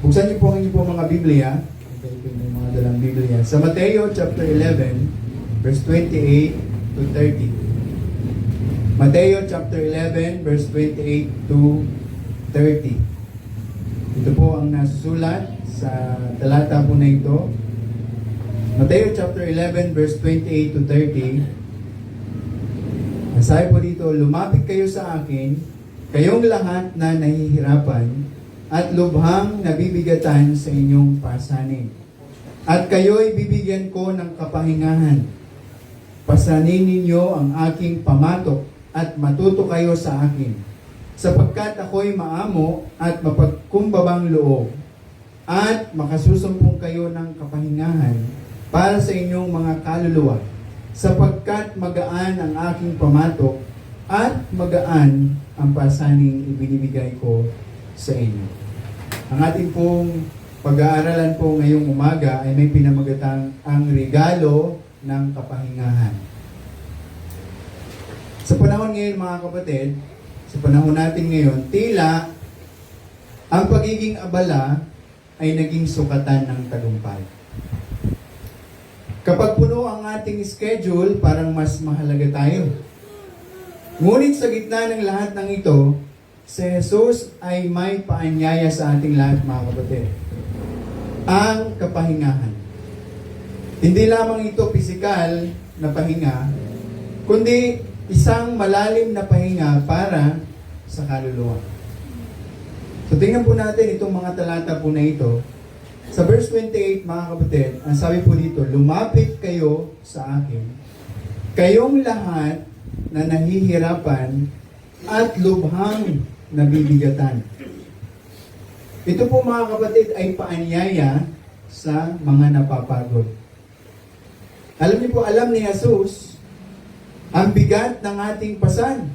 Buksan niyo po ang inyong po mga Biblia. Okay, po yung mga dalang Biblia. Sa Mateo chapter 11, verse 28 to 30. Mateo chapter 11, verse 28 to 30. Ito po ang nasusulat sa talata po na ito. Mateo chapter 11, verse 28 to 30. Sabi po dito, lumapit kayo sa akin, kayong lahat na nahihirapan at lubhang nabibigatan sa inyong pasanin. At kayo'y bibigyan ko ng kapahingahan. Pasanin ninyo ang aking pamatok at matuto kayo sa akin, sapagkat ako'y maamo at mapagkumbabang loob, at makasusumpong kayo ng kapahingahan para sa inyong mga kaluluwa, sapagkat magaan ang aking pamatok at magaan ang pasaning ibinibigay ko sa inyo. Ang ating pong pag-aaralan po ngayong umaga ay may pinamagatang ang regalo ng kapahingahan. Sa panahon ngayon mga kapatid, sa panahon natin ngayon, tila ang pagiging abala ay naging sukatan ng tagumpay. Kapag puno ang ating schedule, parang mas mahalaga tayo. Ngunit sa gitna ng lahat ng ito, si Jesus ay may paanyaya sa ating lahat mga kapatid. Ang kapahingahan. Hindi lamang ito pisikal na pahinga, kundi isang malalim na pahinga para sa kaluluwa. So tingnan po natin itong mga talata po na ito. Sa verse 28, mga kapatid, ang sabi po dito, lumapit kayo sa akin, kayong lahat na nahihirapan at lubhang nabibigatan. Ito po mga kapatid ay paanyaya sa mga napapagod. Alam niyo po, alam ni Jesus, ang bigat ng ating pasan.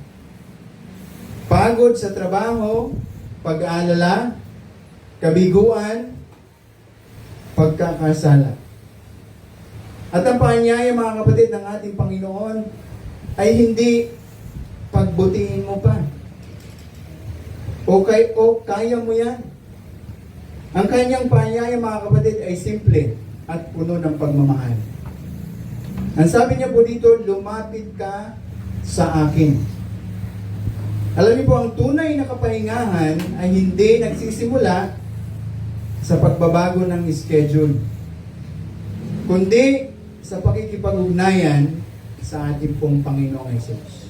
Pagod sa trabaho, pag-aalala, kabiguan, pagkakasala. At ang paanyaya mga kapatid ng ating Panginoon ay hindi pagbutihin mo pa. O kaya mo yan. Ang kanyang paanyaya mga kapatid ay simple at puno ng pagmamahal. Ang sabi niya po dito, lumapit ka sa akin. Alam niyo po, ang tunay na kapahingahan ay hindi nagsisimula sa pagbabago ng schedule, kundi sa pakikipag-ugnayan sa ating pong Panginoong Hesus.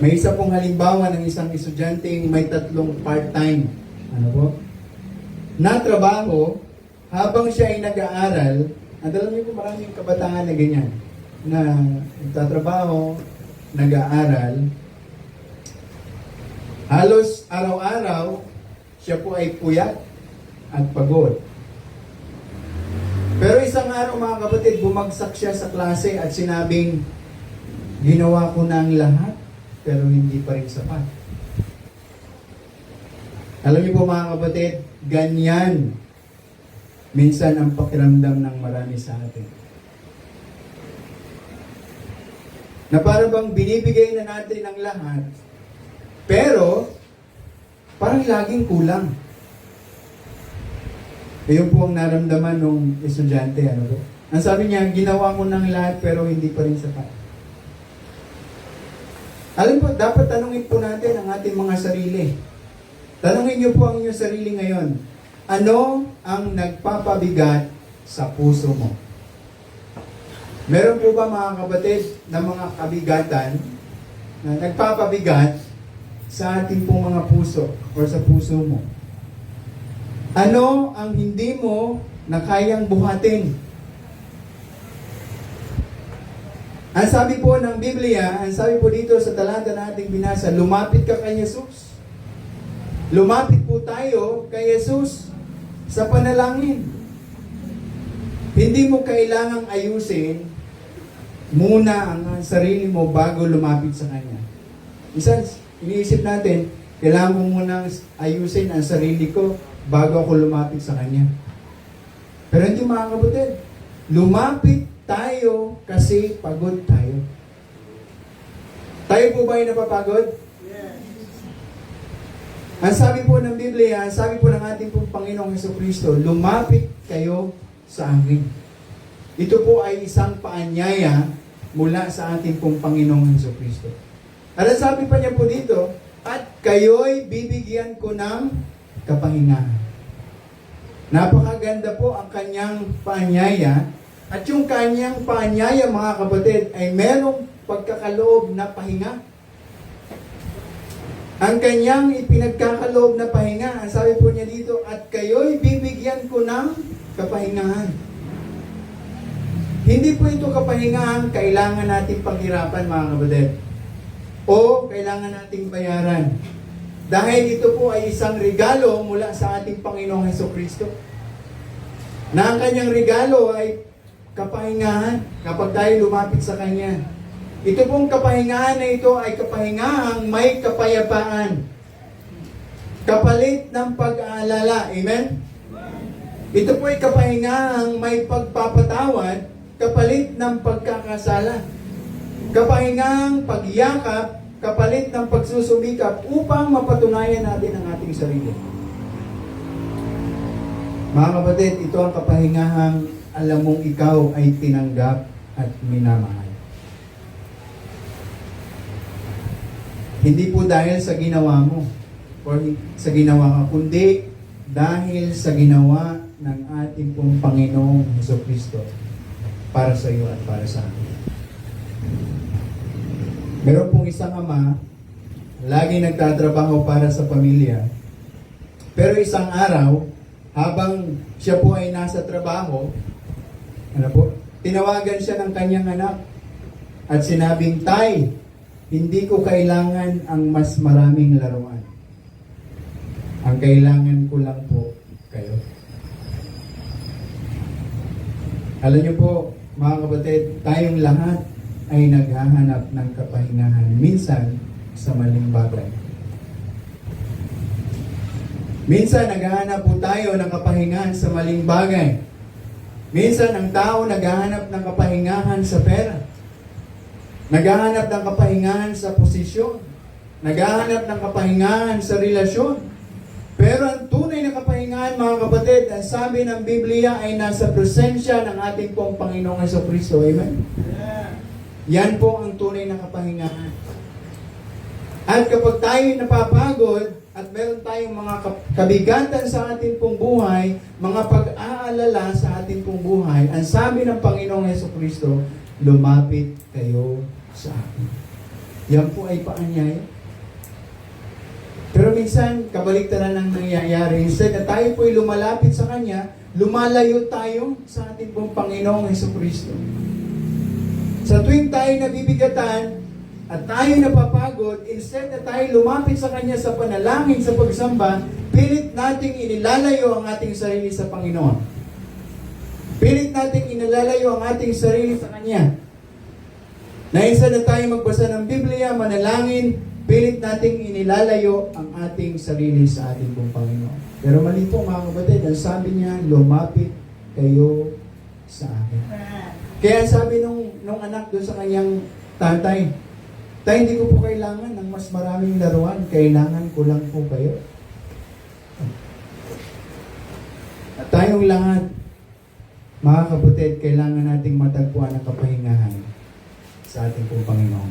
May isa pong halimbawa ng isang estudyanteng may 3 part-time na trabaho habang siya ay nag-aaral. At alam niyo po, maraming kabataan na ganyan, na nagtatrabaho, nag-aaral. Halos araw-araw, siya po ay puyat at pagod. Pero isang araw mga kapatid, bumagsak siya sa klase at sinabing, ginawa ko na ang lahat, pero hindi pa rin sapat. Alam niyo po mga kapatid, ganyan minsan ang pakiramdam ng marami sa atin. Na parang bang binibigay na natin ang lahat, pero parang laging kulang. Ayun po ang naramdaman ng estudyante. Ang sabi niya, ginawa mo ng lahat pero hindi pa rin sapat. Alam po, dapat tanungin po natin ang ating mga sarili. Tanungin niyo po ang inyong sarili ngayon. Ano ang nagpapabigat sa puso mo? Meron po ba mga kapatid na mga kabigatan na nagpapabigat sa ating pong mga puso o sa puso mo? Ano ang hindi mo na kayang buhatin? Ang sabi po ng Biblia, ang sabi po dito sa talata na ating binasa, lumapit ka kay Jesus. Lumapit po tayo kay Jesus sa panalangin. Hindi mo kailangang ayusin muna ang sarili mo bago lumapit sa Kanya. Minsan, iniisip natin, kailangan mo muna ayusin ang sarili ko bago ako lumapit sa Kanya. Pero hindi mga kapatid, lumapit tayo kasi pagod tayo. Tayo po ba ay napapagod? Yes. Ang sabi po ng Biblia, ang sabi po ng ating pong Panginoong Jesucristo, lumapit kayo sa akin. Ito po ay isang paanyaya mula sa ating pong Panginoong Jesucristo. At ang sabi pa niya po dito, at kayo'y bibigyan ko ng kapahingahan. Napakaganda po ang kanyang paanyaya. At yung kanyang paanyaya, mga kapatid, ay merong pagkakaloob na pahinga. Ang kanyang ipinagkakaloob na pahinga, ang sabi po niya dito, at kayo'y bibigyan ko ng kapahingahan. Hindi po ito kapahingahan kailangan nating paghirapan, mga kapatid. O kailangan nating bayaran. Dahil ito po ay isang regalo mula sa ating Panginoong Jesucristo. Na ang kanyang regalo ay kapahingahan kapag tayo lumapit sa Kanya. Ito pong kapahingahan na ito ay kapahingahang may kapayapaan. Kapalit ng pag-aalala. Amen? Ito po ay kapahingahang may pagpapatawad, kapalit ng pagkakasala. Kapahingahang pagyakap, kapalit ng pagsusumikap upang mapatunayan natin ang ating sarili. Mga kapatid, ito ang kapahingahang alam mong ikaw ay tinanggap at minamahal. Hindi po dahil sa ginawa mo or sa ginawa ka, kundi dahil sa ginawa ng ating pong Panginoong Jesucristo para sa iyo at para sa akin. Meron pong isang ama, lagi nagtatrabaho para sa pamilya. Pero isang araw, habang siya po ay nasa trabaho, tinawagan siya ng kanyang anak at sinabing, "Tay, hindi ko kailangan ang mas maraming laruan. Ang kailangan ko lang po kayo." Alam niyo po, mga kapatid, tayong lahat ay naghahanap ng kapahingahan. Minsan, sa maling bagay. Minsan, naghahanap po tayo ng kapahingahan sa maling bagay. Minsan, ang tao naghahanap ng kapahingahan sa pera. Naghahanap ng kapahingahan sa posisyon. Naghahanap ng kapahingahan sa relasyon. Pero ang tunay na kapahingahan, mga kapatid, ang sabi ng Biblia ay nasa presensya ng ating pong Panginoong Jesucristo. Amen? Yan po ang tunay na kapahingahan. At kapag tayo napapagod at meron tayong mga kabigatan sa ating pong buhay, mga pag-aalala sa ating pong buhay, ang sabi ng Panginoong Jesucristo, lumapit kayo sa akin. Yan po ay paanyaya. Pero minsan, kabaliktaran ang nangyayari. Instead na tayo po ay lumalapit sa Kanya, lumalayo tayo sa ating pong Panginoong Jesucristo. Sa tuwing tayo nabibigatan at tayo napapagod, instead na tayo lumapit sa Kanya sa panalangin, sa pagsamba, pilit nating inilalayo ang ating sarili sa Panginoon. Pilit nating inilalayo ang ating sarili sa Kanya. Na instead na tayo magbasa ng Biblia, manalangin, pilit nating inilalayo ang ating sarili sa ating pong Panginoon. Pero mali po, mga kapatid, ang sabi niya, lumapit kayo sa akin. Kaya sabi nung anak doon sa kanyang tatay, "Tay, hindi ko po kailangan ng mas maraming laruan, kailangan ko lang po kayo." At tayong lahat, mga kapatid, kailangan nating matagpuan ang kapahingahan sa ating pong Panginoon.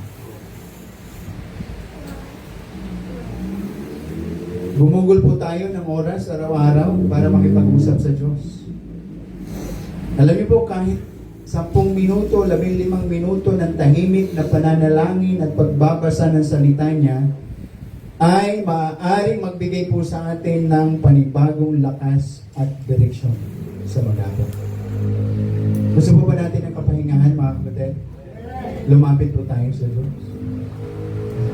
Gumugol po tayo ng oras araw-araw para makipag-usap sa Diyos. Alam niyo po, kahit 10 minuto, 15 minuto ng tahimik na pananalangin at pagbabasa ng salita niya ay maaaring magbigay po sa atin ng panibagong lakas at direksyon sa maghapon. Gusto po ba natin ang kapahingahan, mga kapatid? Lumapit po tayo sa Diyos.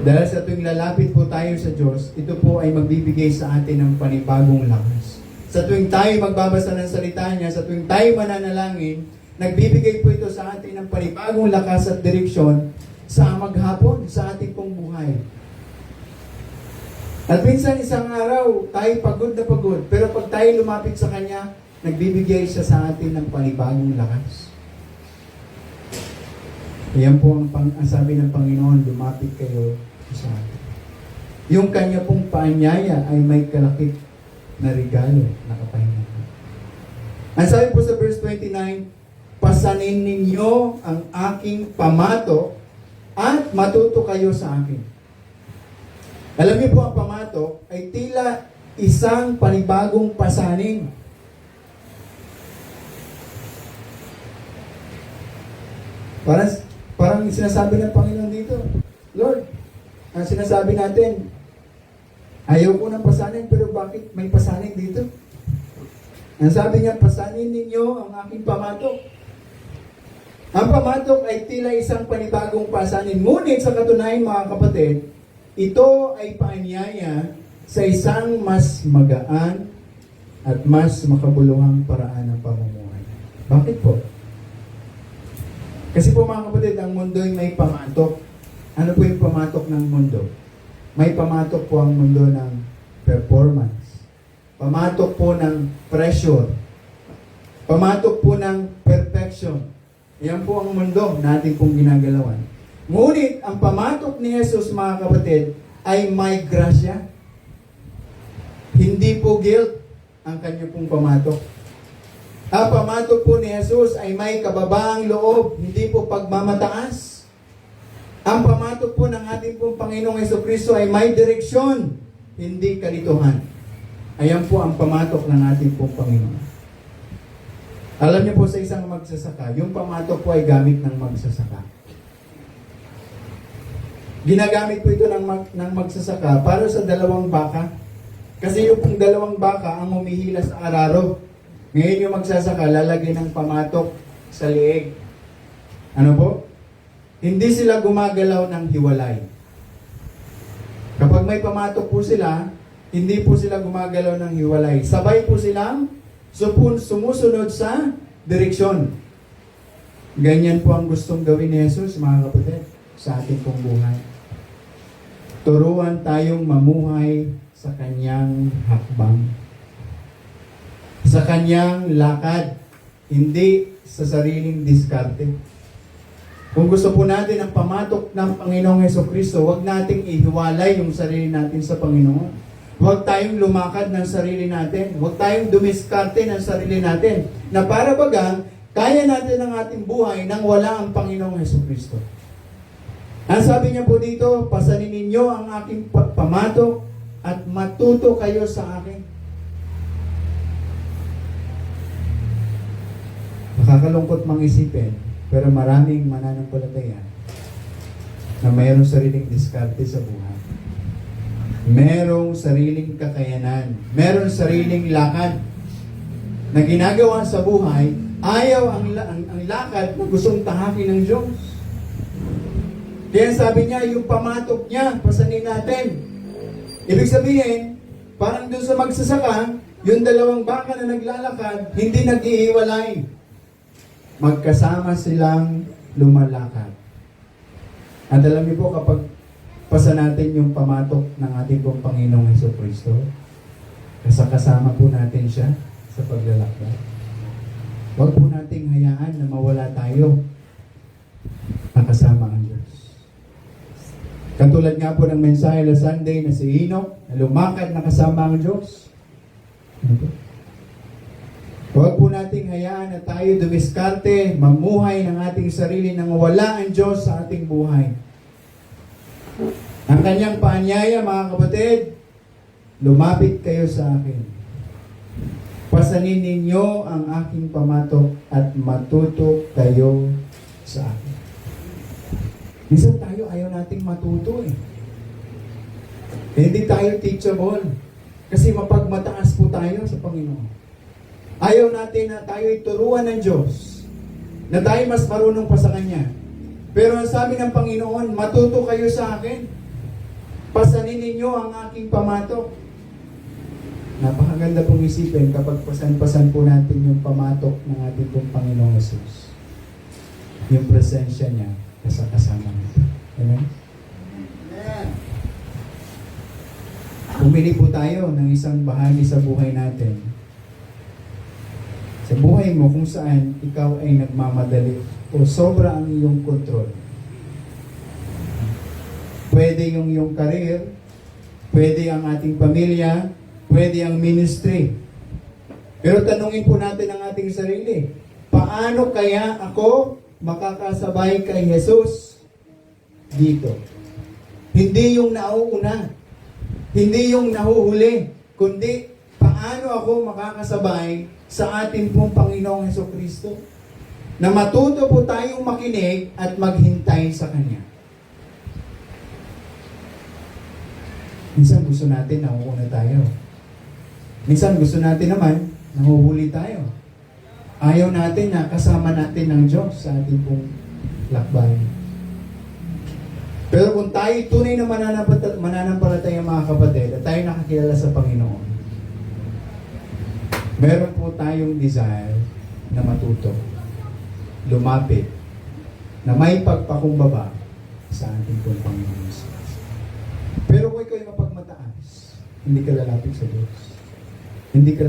Dahil sa tuwing lalapit po tayo sa Diyos, ito po ay magbibigay sa atin ng panibagong lakas. Sa tuwing tayo magbabasa ng salita niya, sa tuwing tayo mananalangin, nagbibigay po ito sa atin ng panibagong lakas at direksyon sa maghapon, sa ating pong buhay. At minsan isang araw, tayo pagod na pagod, pero pag tayo lumapit sa Kanya, nagbibigay siya sa atin ng panibagong lakas. Yan po ang sabi ng Panginoon, lumapit kayo sa atin. Yung kanya pong paanyaya ay may kalakip na regalo na kapahinga. Ang sabi po sa verse 29, pasanin ninyo ang aking pamato at matuto kayo sa akin. Alam niyo po, ang pamato ay tila isang panibagong pasanin. Parang sinasabi ng Panginoon dito, Lord, ang sinasabi natin, ayaw ko ng pasanin, pero bakit may pasanin dito? Ang sabi niya, pasanin ninyo ang aking pamatok. Ang pamatok ay tila isang panibagong pasanin. Ngunit sa katunayan, mga kapatid, ito ay paanyaya sa isang mas magaan at mas makabuluhang paraan ng pamumuhay. Bakit po? Kasi po mga kapatid, ang mundo ay may pamatok. Ano po yung pamatok ng mundo? May pamatok po ang mundo ng performance. Pamatok po ng pressure. Pamatok po ng perfection. Yan po ang mundo natin pong ginagalawan. Ngunit, ang pamatok ni Jesus, mga kapatid, ay may grasya. Hindi po guilt ang kanya pong pamatok. Ang pamatok po ni Jesus ay may kababaang loob, hindi po pagmamataas. Ang pamatok po ng ating pong Panginoong Jesucristo ay may direksyon, hindi kalituhan. Ayan po ang pamatok ng ating pong Panginoon. Alam niyo po sa isang magsasaka, yung pamatok po ay gamit ng magsasaka. Ginagamit po ito ng magsasaka para sa dalawang baka. Kasi yung pong dalawang baka ang humihila sa araro. Ngayon yung magsasaka, lalagay ng pamatok sa liig. Ano po? Hindi sila gumagalaw ng hiwalay. Kapag may pamatok po sila, hindi po sila gumagalaw ng hiwalay. Sabay po silang sumusunod sa direksyon. Ganyan po ang gustong gawin ni Jesus, mga kapatid, sa ating pong buhay. Turuan tayong mamuhay sa kanyang hakbang. Sa kanyang lakad, hindi sa sariling diskarte. Kung gusto po natin ang pamatok ng Panginoong Jesucristo, huwag nating ihiwalay yung sarili natin sa Panginoon. Huwag tayong lumakad ng sarili natin. Huwag tayong dumiskarte ng sarili natin. Na para bagang, kaya natin ang ating buhay nang wala ang Panginoong Jesucristo. Ang sabi niya po dito, pasanin ninyo ang aking pamatok at matuto kayo sa akin. Nakakalungkot mang isipin, pero maraming mananampalataya na mayroong sariling diskarte sa buhay. Merong sariling kakayanan. Merong sariling lakad na ginagawa sa buhay, ayaw ang lakad na gustong tahakin ng Diyos. Kaya sabi niya, yung pamatok niya, pasanin natin. Ibig sabihin, parang doon sa magsasaka, yung dalawang baka na naglalakad, hindi nag-iiwalay. Magkasama silang lumalakad. At alam niyo po, kapag pasa natin yung pamatok ng ating pong Panginoong Jesucristo, kasama po natin siya sa paglalakad. Huwag po nating hayaan na mawala tayo nakasama ang Diyos. Katulad nga po ng mensahe na Sunday na si Enoch, na lumakad nakasama ang Diyos. Ano po? Huwag po nating hayaan na tayo dumiskarte, mamuhay ng ating sarili nang wala ang Diyos sa ating buhay. Ang kanyang paanyaya, mga kapatid, lumapit kayo sa akin. Pasanin ninyo ang aking pamatok at matuto kayo sa akin. Minsan tayo ayaw nating matuto eh. Hindi tayo teachable. Kasi mapagmataas po tayo sa Panginoon. Ayaw natin na tayo ituruan ng Diyos, na tayo mas marunong pa sa Kanya. Pero ang sabi ng Panginoon, matuto kayo sa akin. Pasanin ninyo ang aking pamatok. Napakaganda pong isipin kapag pasan-pasan po natin yung pamatok ng ating pong Panginoong Jesus. Yung presensya niya kasama nito. Amen? Amen. Pumili po tayo ng isang bahagi sa buhay natin. Sa buhay mo kung saan ikaw ay nagmamadali o sobra ang iyong kontrol. Pwede yung career, pwede ang ating pamilya, pwede ang ministry. Pero tanungin po natin ang ating sarili, paano kaya ako makakasabay kay Jesus dito? Hindi yung nauuna, hindi yung nahuhuli, kundi paano ako makakasabay sa ating pong Panginoong Hesukristo? Na matuto po tayong makinig at maghintay sa Kanya. Minsan gusto natin nauuna tayo. Minsan gusto natin naman nahuhuli tayo. Ayaw natin na kasama natin ng Diyos sa ating pong lakbay. Pero kung tayo tunay na mananampalataya mga kapatid, at tayo nakakilala sa Panginoon, meron po tayong desire na matuto, lumapit, na may pagpakumbaba sa ating pong Panginoon. Pero kung ikaw ay mapagmataas, hindi ka lalapit sa Diyos. Hindi ka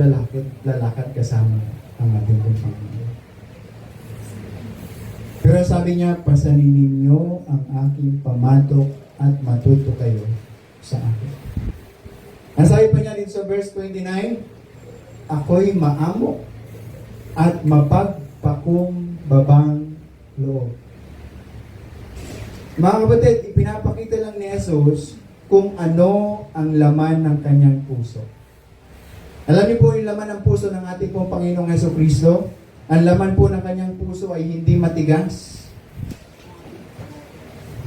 lalakad kasama ang ating pong Panginoon. Pero sabi niya, pasanin ninyo ang aking pamatok at matuto kayo sa akin. Ang sabi pa niya dito sa verse 29, ako'y maamo at mapagpakumbabang loob. Mga kapatid, ipinapakita lang ni Jesus kung ano ang laman ng kanyang puso. Alam niyo po yung laman ng puso ng ating pong Panginoong Hesukristo? Ang laman po ng kanyang puso ay hindi matigas.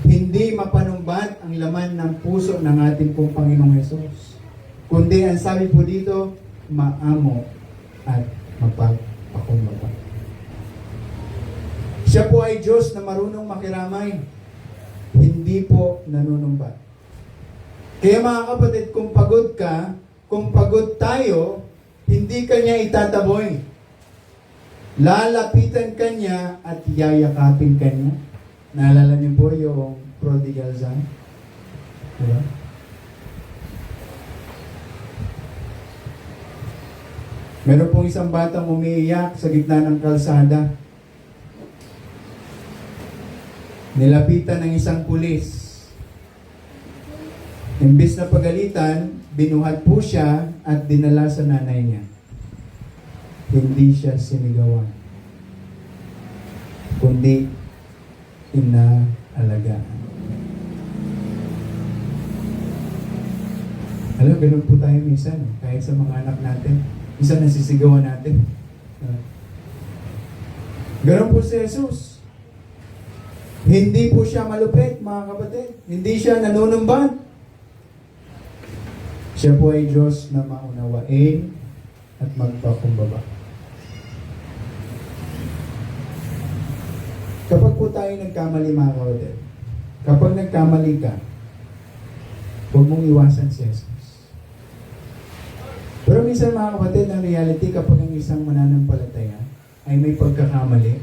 Hindi mapanumbat ang laman ng puso ng ating pong Panginoong Hesus. Kundi ang sabi po dito, maamo at mapagpakumbaba. Siya po ay Diyos na marunong makiramay. Hindi po nanunumbat. Kaya mga kapatid, kung pagod ka, kung pagod tayo, hindi kanya itataboy. Lalapitan kanya at yayakapin kanya. Naalala niyo po yung prodigal son? Diba? Meron pong isang batang umiiyak sa gitna ng kalsada. Nilapitan ng isang pulis. Imbis na pagalitan, binuhat po siya at dinala sa nanay niya. Hindi siya sinigawan, kundi inaalagaan. Alam, ganun po tayo minsan, kahit sa mga anak natin. Minsan nasisigawan natin. Ganun po si Jesus. Hindi po siya malupit, mga kapatid. Hindi siya nanunumbat. Siya po ay Diyos na maunawain at magpakumbaba. Kapag po tayo nagkamali, mga kapatid, kapag nagkamali ka, huwag mong iwasan si Jesus. Pero minsan, mga kapatid, ang reality, kapag ang isang mananampalataya ay may pagkakamali,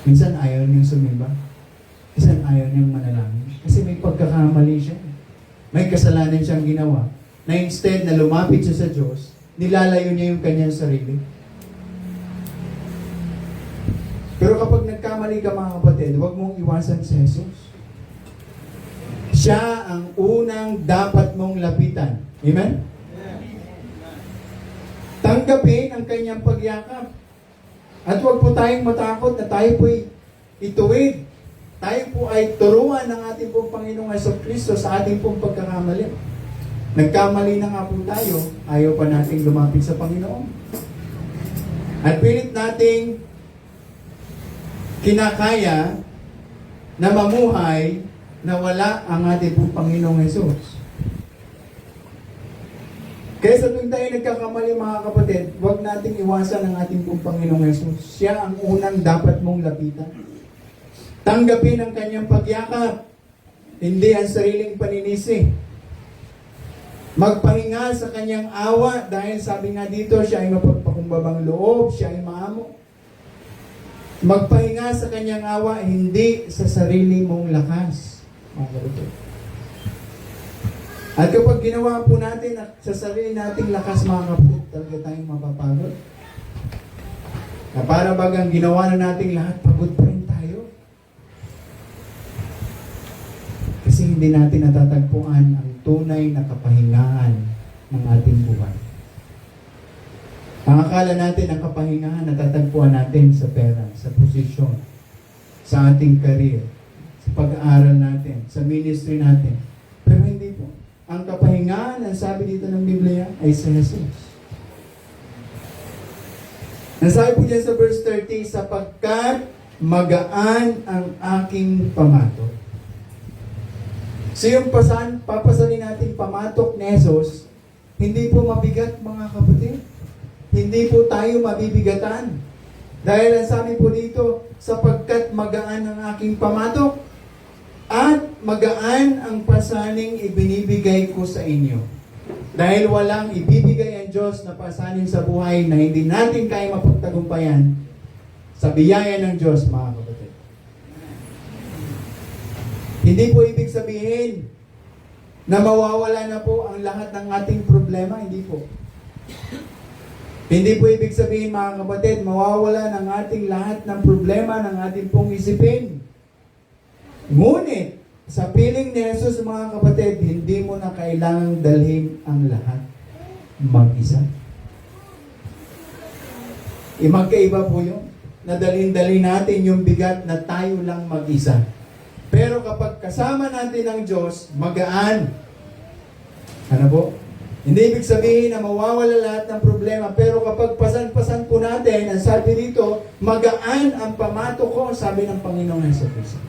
minsan ayaw niyang sumimba, minsan ayaw niyang manalangin, kasi may pagkakamali siya. May kasalanan siyang ginawa, na instead na lumapit siya sa Diyos, nilalayo niya yung kanyang sarili. Pero kapag nagkamali ka, mga kapatid, huwag mong iwasan si Jesus. Siya ang unang dapat mong lapitan. Amen? Tanggapin ang kanyang pagyakap. At huwag po tayong matakot na tayo po'y ituwid. Tayo po ay turuan ng ating pong Panginoong Hesukristo sa ating pong pagkakamali. Nagkamali na nga po tayo, ayaw pa nating lumapit sa Panginoon. At pilit nating kinakaya na mamuhay na wala ang ating pong Panginoong Hesus. Kaya sa tuwing tayo nagkakamali, mga kapatid, huwag nating iwasan ang ating pong Panginoong Hesus. Siya ang unang dapat mong lapitan. Tanggapin ang kanyang pagyakap, hindi ang sariling paninisi. Magpahinga sa kanyang awa dahil sabi nga dito, siya ay mapagpakumbabang loob, siya ay maamo. Magpahinga sa kanyang awa, hindi sa sarili mong lakas. At kapag ginawa po natin sa sarili nating lakas, mga kapatid, talaga tayong mapapagod. Na para bagang ginawa na nating lahat, pagod pa rin tayo. Kasi kasi hindi natin natatagpuan ang tunay na kapahingahan ng ating buhay. Ang akala natin ang kapahingahan natatagpuan natin sa pera, sa posisyon, sa ating career, sa pag-aaral natin, sa ministry natin. Pero hindi po. Ang kapahingahan, ang sabi dito ng Biblia, ay si Jesus. Nasabi po dyan sa verse 30, sapagkat magaan ang aking pamatok. So yung papasanin natin pamatok ni Jesus, hindi po mabigat mga kapatid. Hindi po tayo mabibigatan. Dahil ang sabi po dito, sapagkat magaan ang aking pamatok at magaan ang pasaning ibinibigay ko sa inyo. Dahil walang ibibigay ang Diyos na pasanin sa buhay na hindi natin kaya mapagtagumpayan sa biyaya ng Diyos, mga kapatid. Hindi po ibig sabihin na mawawala na po ang lahat ng ating problema. Hindi po. Hindi po ibig sabihin, mga kapatid, mawawala ng ating lahat ng problema ng ating pong isipin. Ngunit, sa piling ni Jesus, mga kapatid, hindi mo na kailangang dalhin ang lahat mag-isa. Magkaiba po yun. Nadalhin-dalhin natin yung bigat na tayo lang mag-isa. Pero kapag kasama natin ang Diyos, magaan. Ano po? Hindi ibig sabihin na mawawala lahat ng problema, pero kapag pasan-pasan po natin, ang sabi dito, magaan ang pamato ko, sabi ng Panginoon sa Kristo.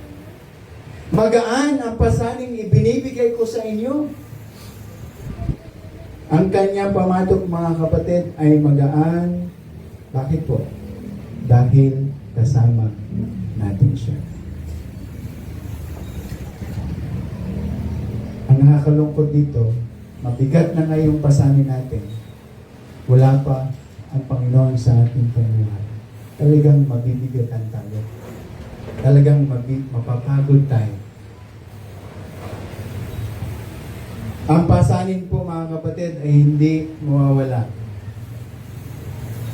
Magaan ang pasaning ibinibigay ko sa inyo. Ang kanyang pamatok, mga kapatid, ay magaan. Bakit po? Dahil kasama natin siya. Ang nakakalungkot dito, mabigat na ngayong pasanin natin, wala pa ang Panginoon sa ating pamumuhay. Talagang mabibigatan tayo. Talagang mapapagod tayo. Ang pasanin po, mga kapatid, ay hindi mawawala.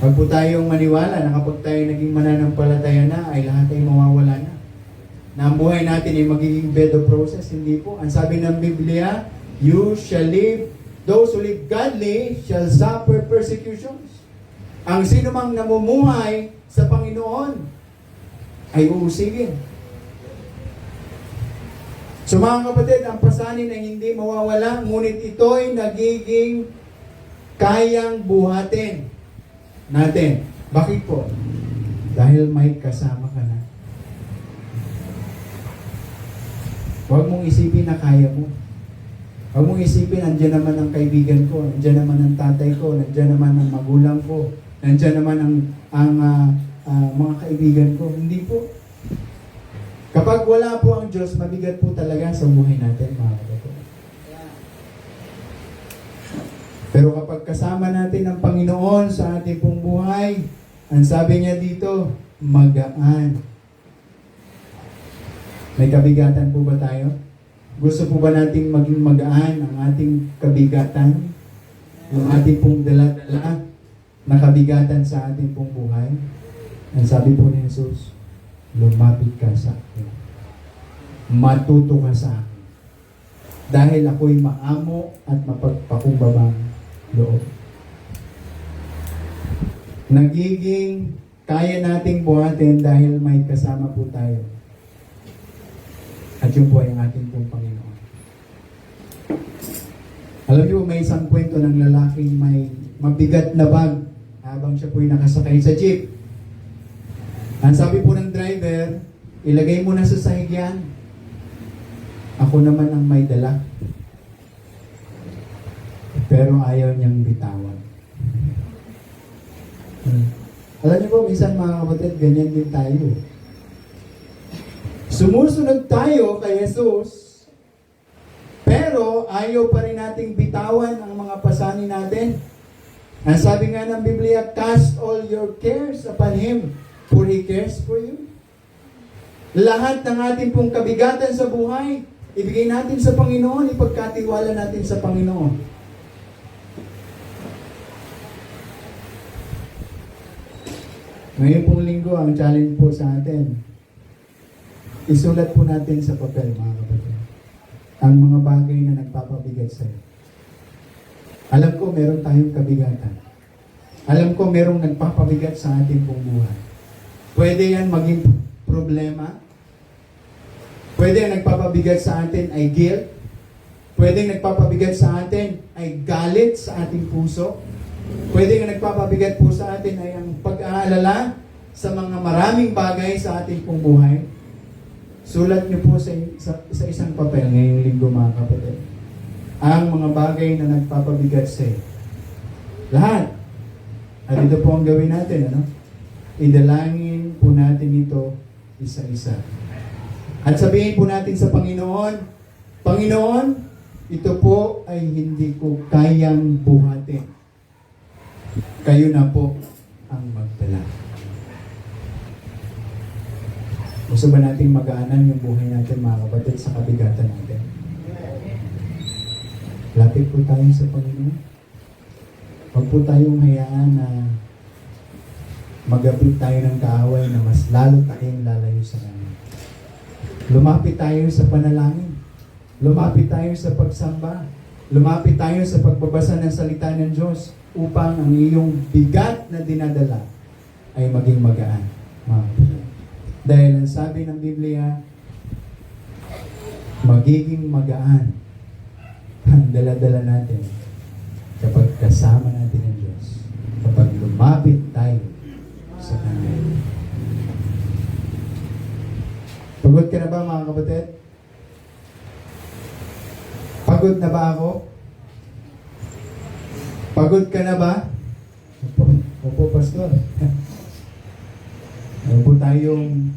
Pag po tayong maniwala na kapag tayo naging mananampalataya na, ay lahat ay mawawala na. Na ang buhay natin ay magiging bed of process. Hindi po. Ang sabi ng Biblia, you shall live, those who live godly shall suffer persecutions. Ang sino mang namumuhay sa Panginoon ay uusigin. So mga kapatid, ang pasanin ay hindi mawawala, ngunit ito'y nagiging kayang buhatin natin. Bakit po? Dahil may kasama ka na. Huwag mong isipin na kaya mo. Huwag mong isipin, andyan naman ang kaibigan ko, andyan naman ang tatay ko, andyan naman ang magulang ko, andyan naman ang mga kaibigan ko. Hindi po. Kapag wala po ang Diyos, mabigat po talaga sa buhay natin, mga kapatid. Pero kapag kasama natin ang Panginoon sa ating pong buhay, ang sabi niya dito, magaan. May kabigatan po ba tayo? Gusto po ba nating maging magaan ang ating kabigatan? Yung ating pong dala-dala na kabigatan sa ating pong buhay? Ang sabi po ni Jesus, lumapit ka sa akin. Matuto ka sa akin. Dahil ako'y maamo at mapagpakumbabang loob. Nagiging kaya nating buhatin dahil may kasama po tayo. At yun po ay ang ating pong Panginoon. Alam niyo, may isang kwento ng lalaking may mabigat na bag habang siya po'y nakasakay sa jeep. Ang sabi po ng driver, ilagay mo na sa sahigyan. Ako naman ang may dala. Pero ayaw niyang bitawan. Alam niyo po, minsan mga kapatid, ganyan din tayo. Sumusunod tayo kay Jesus, pero ayaw pa rin nating bitawan ang mga pasanin natin. Ang sabi nga ng Biblia, cast all your cares upon Him, for He cares for you. Lahat ng ating pong kabigatan sa buhay, ibigay natin sa Panginoon, ipagkatiwala natin sa Panginoon. Ngayon pong linggo, ang challenge po sa atin, isulat po natin sa papel, mga kapatid. ang mga bagay na nagpapabigat sa'yo. Alam ko meron tayong kabigatan. Alam ko merong nagpapabigat sa ating pong buhay. Pwede yan maging problema. Pwede ang nagpapabigat sa atin ay guilt. Pwede ang nagpapabigat sa atin ay galit sa ating puso. Pwede ang nagpapabigat po sa atin ay ang pag-aalala sa mga maraming bagay sa ating pong buhay. Sulat niyo po sa isang papel ngayong linggo, mga kapatid. Ang mga bagay na nagpapabigat sa iyo. Lahat. At ito po ang gawin natin, ano? Idalangin po natin ito isa-isa. At sabihin po natin sa Panginoon, Panginoon, ito po ay hindi ko kayang buhatin. Kayo na po ang magdala. Gusto ba nating magaanan yung buhay natin, mga kapatid, sa kabigatan natin? Lapit po tayo sa Panginoon. Huwag po tayong hayaan na magapit tayo ng kaaway na mas lalo tayong lalayo sa Kanya. Lumapit tayo sa panalangin. Lumapit tayo sa pagsamba. Lumapit tayo sa pagbabasa ng salita ng Diyos upang ang iyong bigat na dinadala ay maging magaan. Dahil ang sabi ng Biblia, magiging magaan ang dala-dala natin kapag kasama natin ang Diyos. Kapag lumapit tayo sa Kanya. Pagod ka na ba, mga kapatid? Pagod na ba ako? Pagod ka na ba? Opo, Pastor. Ano po tayong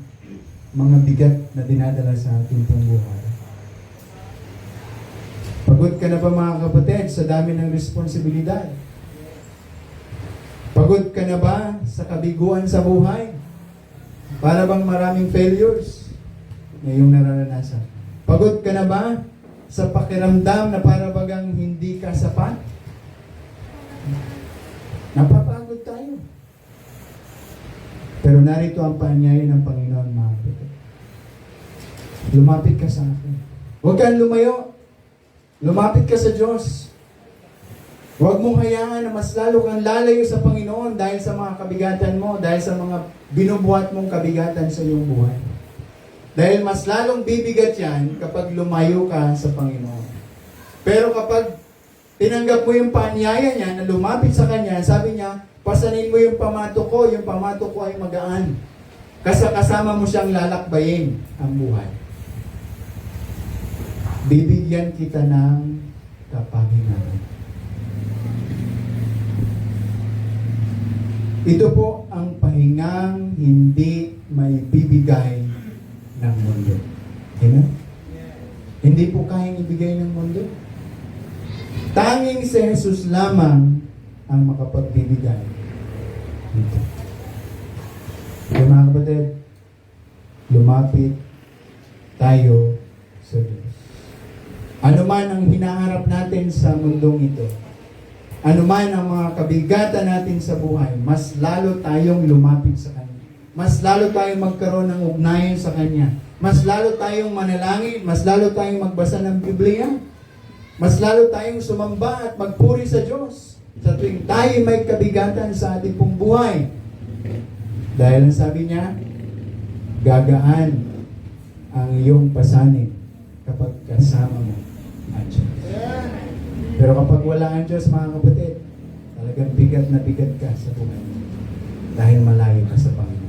mga bigat na dinadala sa ating pong buhay? Pagod ka na ba, mga kapatid, sa dami ng responsibilidad? Pagod ka na ba sa kabiguan sa buhay? Para bang maraming failures na iyong nararanasan? Pagod ka na ba sa pakiramdam na para bagang hindi ka sapat? Napapagod tayo. Pero narito ang paanyaya ng Panginoon, mga kapatid. Lumapit ka sa akin. Huwag kang lumayo. Lumapit ka sa Diyos. Huwag mong hayaan na mas lalo kang lalayo sa Panginoon dahil sa mga kabigatan mo, dahil sa mga binubuhat mong kabigatan sa iyong buhay. Dahil mas lalong bibigat yan kapag lumayo ka sa Panginoon. Pero kapag tinanggap mo yung paanyaya niya na lumapit sa Kanya, sabi niya, pasanin mo yung pamato ko ay magaan. Kasama mo siyang lalakbayin ang buhay. Bibigyan kita ng kapahingahan. Ito po ang pahingang hindi may bibigay ng mundo. Amen? Hindi po kayang ibigay ng mundo. Tanging si Jesus lamang ang makapagbibigay nito. Kaya mga kapatid, lumapit tayo sa Diyos. Ano man ang hinaharap natin sa mundong ito, ano man ang mga kabigatan natin sa buhay, mas lalo tayong lumapit sa Kanya. Mas lalo tayong magkaroon ng ugnayan sa Kanya. Mas lalo tayong manalangin, mas lalo tayong magbasa ng Biblia. Mas lalo tayong sumamba at magpuri sa Diyos sa tuwing tayo may kabigatan sa ating pong buhay. Dahil ang sabi niya, gagaan ang iyong pasanin kapag kasama mo ang Diyos. Pero kapag wala ang Diyos, mga kapatid, talagang bigat na bigat ka sa buhay dahil malayo ka sa Panginoon.